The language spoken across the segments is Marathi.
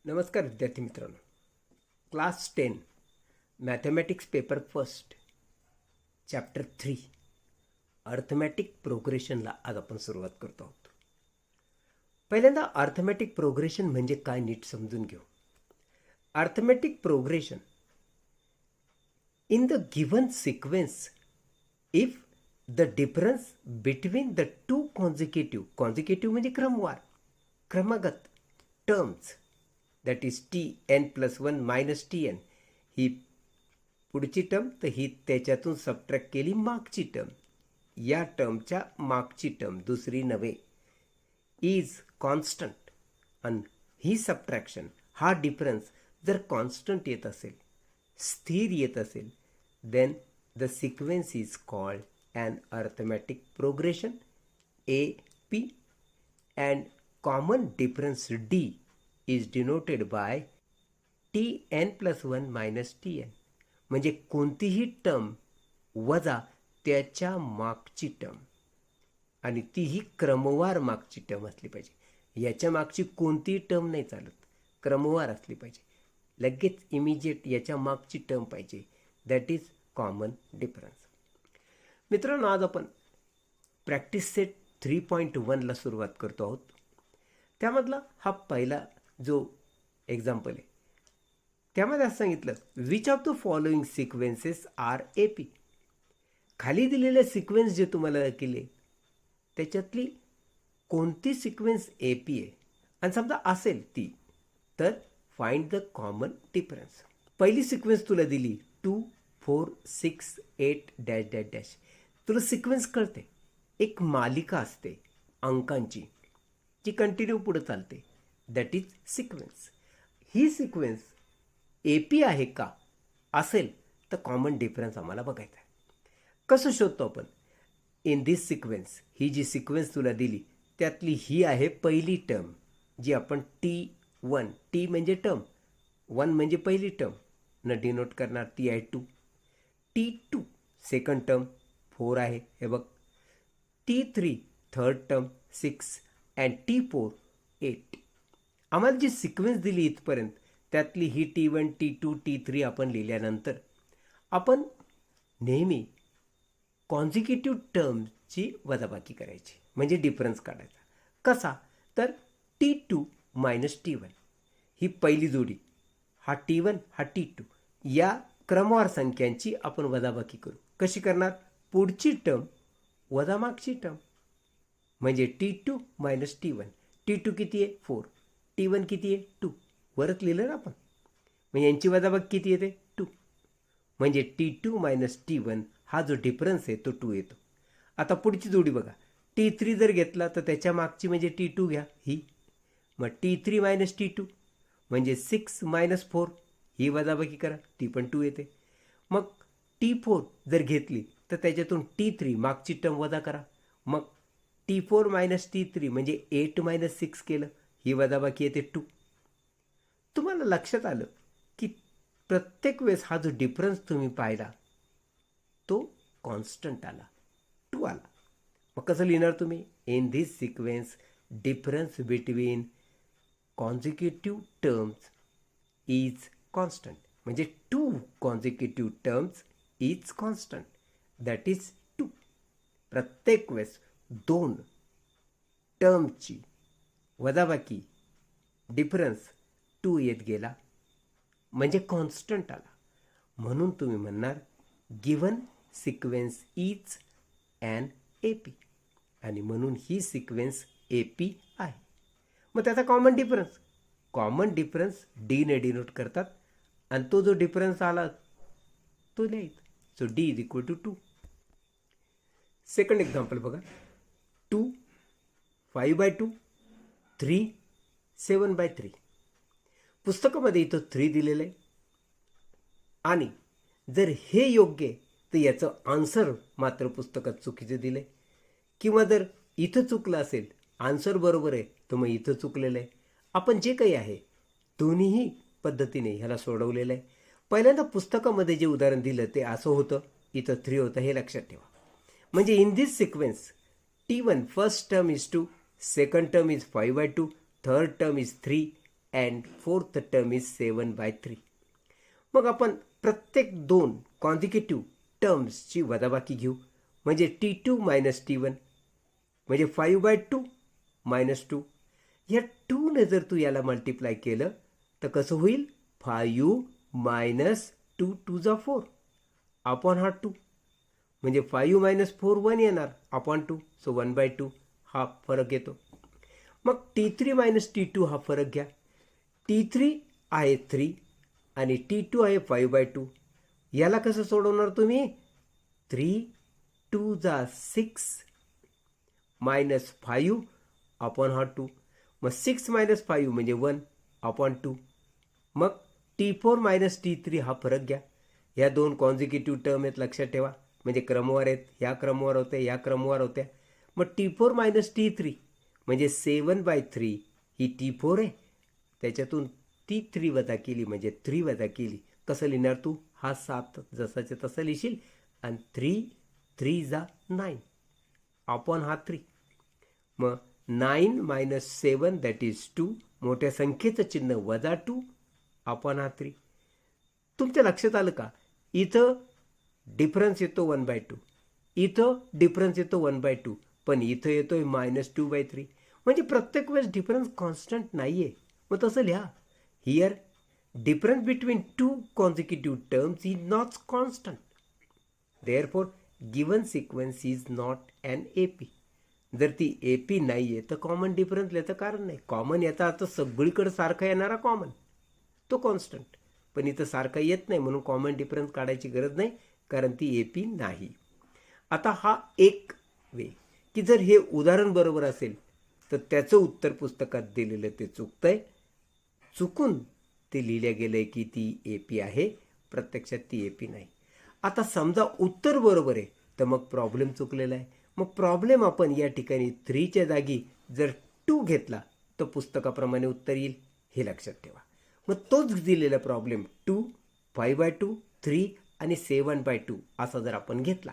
नमस्कार विद्यार्थी मित्रांनो. Class 10 mathematics paper first chapter 3 arithmetic प्रोग्रेशनला आज आपण सुरुवात करतो आहोत. पहिल्यांदा अर्थमॅटिक प्रोग्रेशन म्हणजे काय नीट समजून घेऊ. Arithmetic progression in the given sequence if the difference between the two consecutive म्हणजे क्रमागत terms that is tn+1 minus tn ही पुढची टर्म, तर ही त्याच्यातून सबट्रॅक्ट केली मागची टर्म, या टर्मच्या मागची टर्म दुसरी नव्हे, इज कॉन्स्टंट. आणि ही सबट्रॅक्शन, हा डिफरन्स जर कॉन्स्टंट येत असेल, स्थिर येत असेल, then the sequence is called an arithmetic progression AP, and common difference D is denoted by tn+1 minus tn. म्हणजे कोणतीही टर्म वजा त्याच्या मागची टर्म, आणि तीही क्रमवार मागची टर्म असली पाहिजे. याच्या मागची कोणतीही टर्म नाही चालत, क्रमवार असली पाहिजे, लगेच इमिजिएट याच्या मागची टर्म पाहिजे. That is common difference. मित्रांनो, आज आपण प्रॅक्टिस सेट 3.1ला सुरुवात करतो आहोत. त्यामधला हा पहिला जो एक्झाम्पल आहे, त्यामध्ये असं सांगितलं, which of the following sequences are AP. खाली दिलेले सिक्वेन्स जे तुम्हाला केले त्याच्यातली कोणती सिक्वेन्स AP आहे, आणि समजा असेल ती, तर फाइंड द कॉमन डिफरन्स. पहिली सिक्वेन्स तुला दिली 2 4 6 8 डॅश डॅश डॅश. तुला सिक्वेन्स कळते, एक मालिका असते अंकांची जी कंटिन्यू पुढे चालते, that is sequence. He sequence AP आहे का, असेल तर कॉमन डिफरन्स आम्हाला बघायचा आहे. कसं शोधतो आपण? इन दिस सिक्वेन्स, ही जी सिक्वेन्स तुला दिली त्यातली ही आहे पहिली टर्म, जी आपण T1, T म्हणजे टर्म, 1 म्हणजे पहिली टर्म न डिनोट करणार, ती आहे 2. T2 सेकंड टर्म 4 आहे, हे बघ. T3 third term 6 and T4 8. आम्हाला जी सिक्वेन्स दिली इथपर्यंत त्यातली ही T1 T2 T3 आपण लिहिल्यानंतर आपण नेहमी कॉन्झिक्युटिव्ह टर्मची वजाबाकी करायची, म्हणजे डिफरन्स काढायचा. कसा? तर T2 मायनस T1 ही पहिली जोडी, हा T1 हा T2, या क्रमवार संख्यांची आपण वजाबाकी करू. कशी करणार? पुढची टर्म वजा मागची टर्म, म्हणजे T2 मायनस T1. T2 किती आहे? 4. T1 किती आहे? 2. वरच लिहिलं ना आपण, म्हणजे यांची वजाबाकी किती येते? 2. म्हणजे T2 मायनस T1 हा जो डिफरन्स आहे तो 2 येतो. आता पुढची जोडी बघा, T3 जर घेतला तर त्याच्या मागची म्हणजे T2 घ्या, ही. मग T3 मायनस T2 म्हणजे 6 मायनस 4, ही वजाबाकी करा, ती पण 2 येते. मग T4 जर घेतली तर त्याच्यातून T3 मागची टर्म वजा करा, मग T4 मायनस T3 म्हणजे 8 मायनस 6 केलं, ही वजाबाकी येते 2. तुम्हाला लक्षात आलं की प्रत्येक वेळेस हा जो डिफरन्स तुम्ही पाहिला तो कॉन्स्टंट आला, 2 आला. मग कसं लिहिणार तुम्ही? In this sequence difference between consecutive terms is constant. म्हणजे 2 consecutive terms is constant, that is 2. प्रत्येक वेळेस 2 टर्मची वजाबाकी डिफरन्स 2 येत गेला, म्हणजे कॉन्स्टंट आला. म्हणून तुम्ही म्हणणार given sequence is an AP, आणि म्हणून ही सिक्वेन्स AP आहे. मग त्याचा कॉमन डिफरन्स D ने डिनोट करतात, आणि तो जो डिफरन्स आला तो लिहायचा. So D is equal to 2. Second example बघा, 2 5/2 3 7/3. पुस्तकामध्ये इथं 3 दिलेलं आहे, आणि जर हे योग्य आहे तर याचं आन्सर मात्र पुस्तकात चुकीचं दिलं आहे, किंवा जर इथं चुकलं असेल, आन्सर बरोबर आहे, तर मग इथं चुकलेलं आहे. आपण जे काही आहे दोन्हीही पद्धतीने ह्याला सोडवलेलं आहे. पहिल्यांदा पुस्तकामध्ये जे उदाहरण दिलं ते असं होतं, इथं 3 होतं, हे लक्षात ठेवा. म्हणजे in this sequence T1 first term is 2, second term is 5/2, third term is 3 and fourth term is 7/3. मग आपण प्रत्येक 2 कॉन्झिक्युटिव्ह टर्म्सची वजाबाकी घेऊ. म्हणजे T2 मायनस T1 म्हणजे 5/2 मायनस 2. या 2ने जर तू याला मल्टिप्लाय केलं तर कसं होईल? 5 मायनस 2 2 जा 4 अपॉन हा 2. म्हणजे 5 मायनस 4 1 येणार अपॉन 2. सो 1/2 हा फरक येतो. मग T3 मायनस T2 हा फरक घ्या. T3 आहे 3 आणि T2 आहे 5/2. याला कसं सोडवणार तुम्ही? 3 2 जा 6 मायनस 5 अपॉन हा 2. मग 6 मायनस 5 म्हणजे 1 अपॉन 2. मग T4 मायनस T3 हा फरक घ्या. ह्या 2 कॉन्झिक्युटिव्ह टर्म आहेत, लक्षात ठेवा. म्हणजे क्रमवार आहेत. ह्या क्रमवार होत्या, या क्रमवार होत्या. मग T4 मायनस T3 म्हणजे 7/3 ही T4 आहे. त्याच्यातून T3 वजा केली म्हणजे 3 वजा केली. कसं लिहिणार तू? हा 7 जसाच्या तसं लिहिशील आणि 3 3 जा 9 अपॉन हा 3. मग 9 मायनस 7 दॅट इज 2. मोठ्या संख्येचं चिन्ह वजा 2 अपॉन हा 3. तुमच्या लक्षात आलं का? इथं डिफरन्स येतो 1/2, इथं डिफरन्स येतो 1/2, पण इथं येतोय मायनस 2/3. म्हणजे प्रत्येक वेळेस डिफरन्स कॉन्स्टंट नाही आहे. मग तसं लिहा. Here difference between 2 consecutive terms is not constant. Therefore given sequence is not an AP. जर ती AP नाही आहे तर कॉमन डिफरन्स लिहायचं कारण नाही. कॉमन याचा अर्थ सगळीकडे सारखा येणारा कॉमन, तो कॉन्स्टंट. पण इथं सारखा येत नाही म्हणून कॉमन डिफरन्स काढायची गरज नाही, कारण ती AP नाही. आता हा एक वे की जर हे उदाहरण बरोबर असेल तर त्याचं उत्तर पुस्तकात दिलेलं ते चुकतंय. चुकून ते लिहिलं गेलंय की ती AP आहे, प्रत्यक्षात ती AP नाही. आता समजा उत्तर बरोबर आहे तर मग प्रॉब्लेम चुकलेला आहे. मग प्रॉब्लेम आपण या ठिकाणी 3च्या जागी जर 2 घेतला तर पुस्तकाप्रमाणे उत्तर येईल, हे लक्षात ठेवा. मग तोच दिलेला प्रॉब्लेम 2 5/2 3 आणि 7/2 असा जर आपण घेतला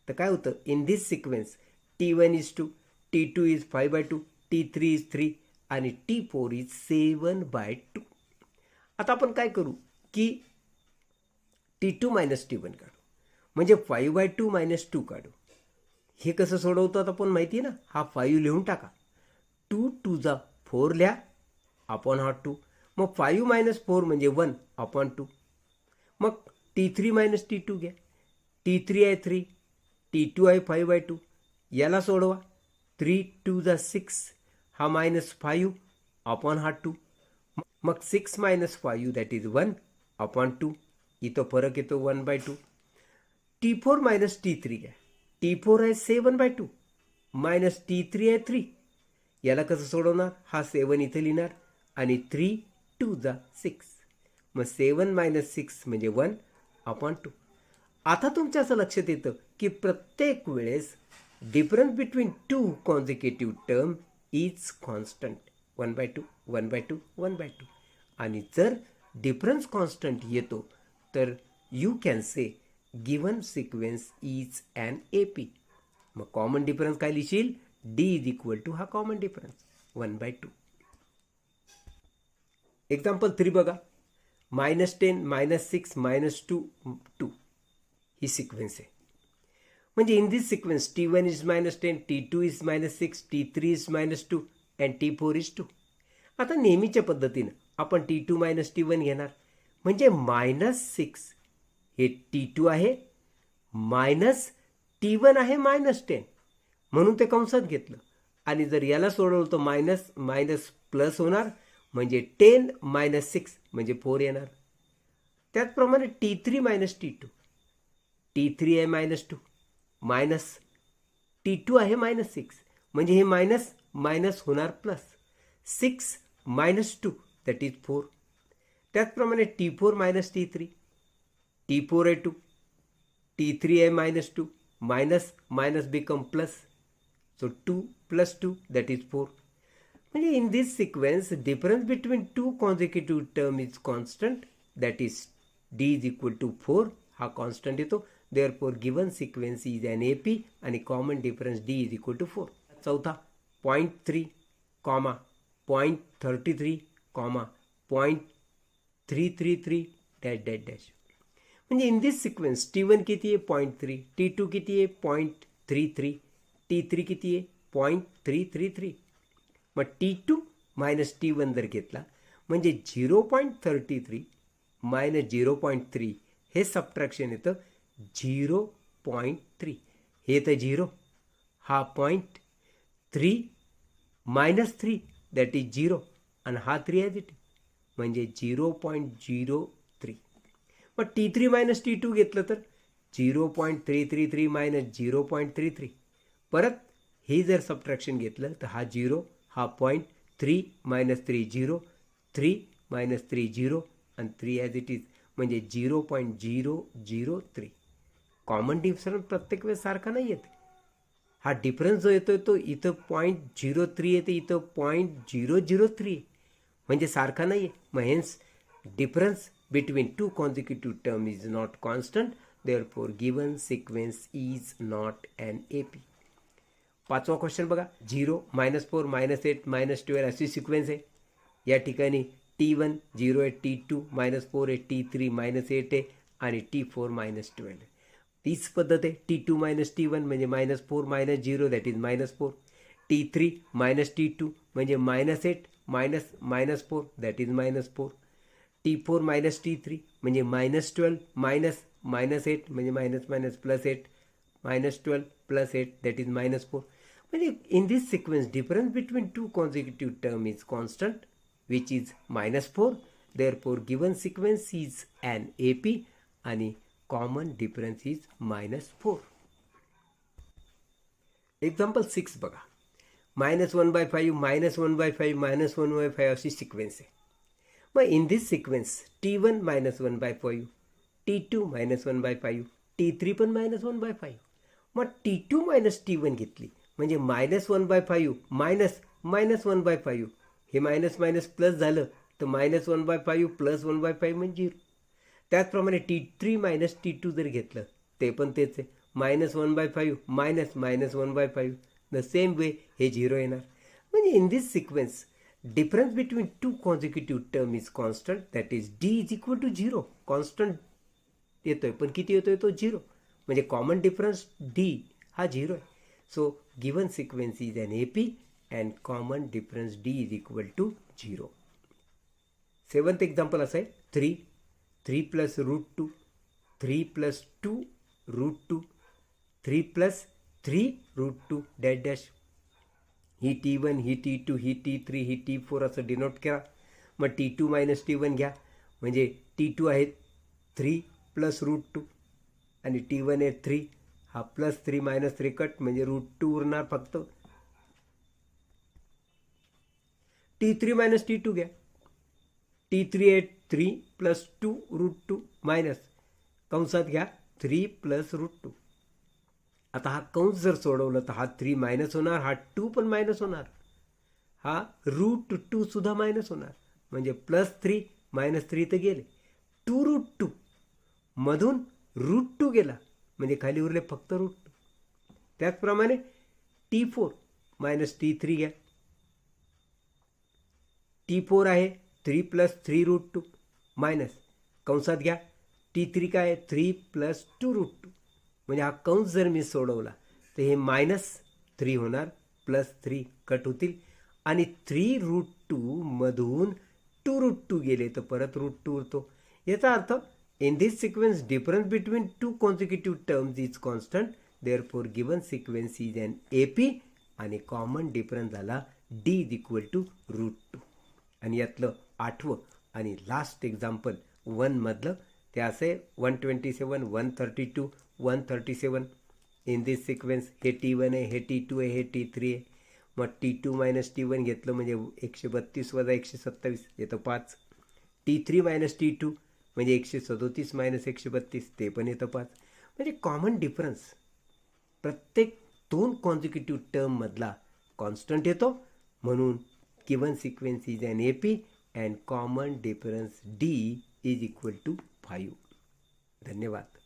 तर काय होतं? In this sequence T1 is 2, T2 is 5/2, T3 is 3 आणि T4 इज 7/2. आता आपण काय करू की T2 मायनस T1 काढू. म्हणजे 5/2 मायनस 2 काढू. हे कसं सोडवतात आपण माहिती आहे ना? हा 5 लिहून टाका. 2 2 जा 4 लिहा अपॉन हा 2. मग 5 मायनस 4 म्हणजे 1 अपॉन 2. मग T3 मायनस T2 घ्या. T3 आहे 3, T2 आहे 5/2. याला सोडवा. 3 2 जा 6 हा मायनस 5 अपॉन हा 2. मग 6 मायनस 5 दॅट इज 1 अपॉन 2. इथं फरक येतो 1/2. T4 मायनस T3 घ्या. T4 आहे 7/2 मायनस T3 आहे 3. याला कसं सोडवणार? हा 7 इथे लिहिणार आणि 3 2 जा 6. मग 7 मायनस 6 म्हणजे 1 अपॉन 2. आता तुमच्या असं लक्षात येतं की प्रत्येक वेळेस difference between 2 consecutive term is constant. 1/2 1/2 1/2. आणि जर डिफरन्स कॉन्स्टंट येतो तर you can say given sequence is an AP. मग कॉमन डिफरन्स काय लिहिशील? D इज इक्वल टू हा कॉमन डिफरन्स 1/2. एक्झाम्पल 3 बघा. -10 -6 -2 2 ही सिक्वेन्स आहे. म्हणजे in this sequence T1 is -10, T2 is -6, T3 is -2 and T4 is 2. आता नेहमीच्या पद्धतीनं आपण T2 मायनस T1 घेणार. म्हणजे -6 हे T2 आहे मायनस T1 आहे -10 म्हणून ते कंसात घेतलं. आणि जर याला सोडवलं तर मायनस मायनस प्लस होणार. म्हणजे 10 मायनस 6 म्हणजे 4 येणार. त्याचप्रमाणे T3 मायनस T2, T3 आहे -2 मायनस T2 आहे -6 म्हणजे हे मायनस मायनस होणार प्लस. 6 minus 2 that is 4. त्याचप्रमाणे T4 मायनस T3, T4 आहे 2, T3 आहे -2 minus minus become plus. So 2 plus 2 that is 4. म्हणजे in this sequence difference between 2 consecutive term is constant that is D is equal to 4. हा कॉन्स्टंट येतो. Therefore given sequence is an AP आणि common difference D is equal to 4. चौथा 0.3, 0.33, 0.333 डॅश डॅश डॅश. म्हणजे इन दिस सिक्वेन्स T1 किती आहे 0.3, T2 किती आहे 0.33, T3 किती आहे 0.333. मग T2 मायनस T1 जर घेतला म्हणजे 0.33 मायनस 0.3 हे सबट्रॅक्शन येतं 0.3. हे येतं 0, हा 0.3 मायनस 3 दॅट इज 0 आणि हा 3 ॲज इट म्हणजे 0.03. मग T3 मायनस T2 घेतलं तर 0.333 मायनस 0.33. परत हे जर सबट्रॅक्शन घेतलं तर हा 0, हा 0.3 मायनस 3 0, 3 मायनस 3 0 आणि 3 ॲज इट इज म्हणजे 0.003. कॉमन डिफरन्स प्रत्येक वेळेस सारखा नाही येत. हा डिफरन्स जो येतोय तो इथं 0.03 येते, इथं 0.003 म्हणजे सारखा नाही आहे. मग hence difference between two consecutive term is not constant, therefore given sequence is not an AP. पाचवा क्वेश्चन बघा. 0, -4, -8, -12 अशी सिक्वेन्स आहे. या ठिकाणी T1 0 आहे, T2 -4 आहे, T3 -8 आहे आणि T4 -12 आहे. तीच पद्धत आहे. T2 मायनस T1 म्हणजे -4 minus 0 that is -4. T3 minus T2 म्हणजे -8 minus 4 that is -4. T4 minus T3 म्हणजे -12 मायनस -8 म्हणजे -8 -12 प्लस 8 दॅट इज -4. म्हणजे in this sequence difference between two consecutive term is constant which is -4. Therefore given sequence is an AP आणि कॉमन डिफरन्स इज -4. एक्झाम्पल 6 बघा. -1/5 -1/5 -1/5 अशी सिक्वेन्स आहे. मग in this sequence T1 -1/5, T2 -1/5, T3 पण -1/5. मग T2 मायनस T1 घेतली म्हणजे -1/5 मायनस -1/5. हे मायनस मायनस प्लस झालं तर -1/5 प्लस 1/5 म्हणजे 0. त्याचप्रमाणे T3 मायनस T2 जर घेतलं ते पण तेच आहे. -1/5 मायनस -1/5 द सेम वे हे 0 येणार. म्हणजे in this sequence difference between two consecutive term is constant that is D is equal to 0. Constant येतोय पण किती येतोय तो 0. म्हणजे कॉमन डिफरन्स D हा 0 आहे. So given sequence is an AP and common difference D is equal to 0. 7th example असं आहे. 3 plus √2, 3 plus 2 √2, 3 plus 3 √2 dash dash. ही T1, ही T2, ही T3, ही T4 असं डिनोट करा. मग T2 मायनस T1 घ्या म्हणजे T2 आहे 3 प्लस √2 आणि T1 आहे 3. हा प्लस 3 मायनस 3 कट म्हणजे √2 उरणार फक्त. T3 मायनस T2 घ्या. T3 आहे 3 प्लस 2 √2 मायनस कंसात घ्या 3 प्लस √2. आता हा कंस जर सोडवलं तर हा 3 मायनस होणार, हा 2 पण मायनस होणार, हा √2 सुद्धा मायनस होणार. म्हणजे +3 -3 तर गेले. 2√2 मधून √2 गेला म्हणजे खाली उरले फक्त √2. त्याचप्रमाणे T4 मायनस T3 घ्या. T4 आहे 3 प्लस 3 √2 मायनस कंसात घ्या T3 काय आहे 3 प्लस 2 √2. म्हणजे हा कंस जर मी सोडवला तर हे -3 होणार, +3 कट होतील आणि 3√2 मधून 2√2 गेले तर परत √2 उरतो. याचा अर्थ in this sequence difference between two consecutive terms is constant, therefore given sequence is an AP आणि कॉमन डिफरन्स झाला D इज इक्वल टू √2. आणि यातलं 8वं आणि लास्ट एक्झाम्पल 1 मधलं ते असे 127, 132, 137. इन दिस सिक्वेन्स हे T1 आहे, हे T2 आहे, हे T3 आहे. मग T2 मायनस T1 घेतलं म्हणजे 132 वजा 127 येतं 5. T3 मायनस T2 म्हणजे 137 मायनस 132 ते पण येतं 5. म्हणजे कॉमन डिफरन्स प्रत्येक 2 कॉन्झिक्युटिव्ह टर्ममधला कॉन्स्टंट येतो. म्हणून given sequence is an AP and common difference D is equal to 5. धन्यवाद.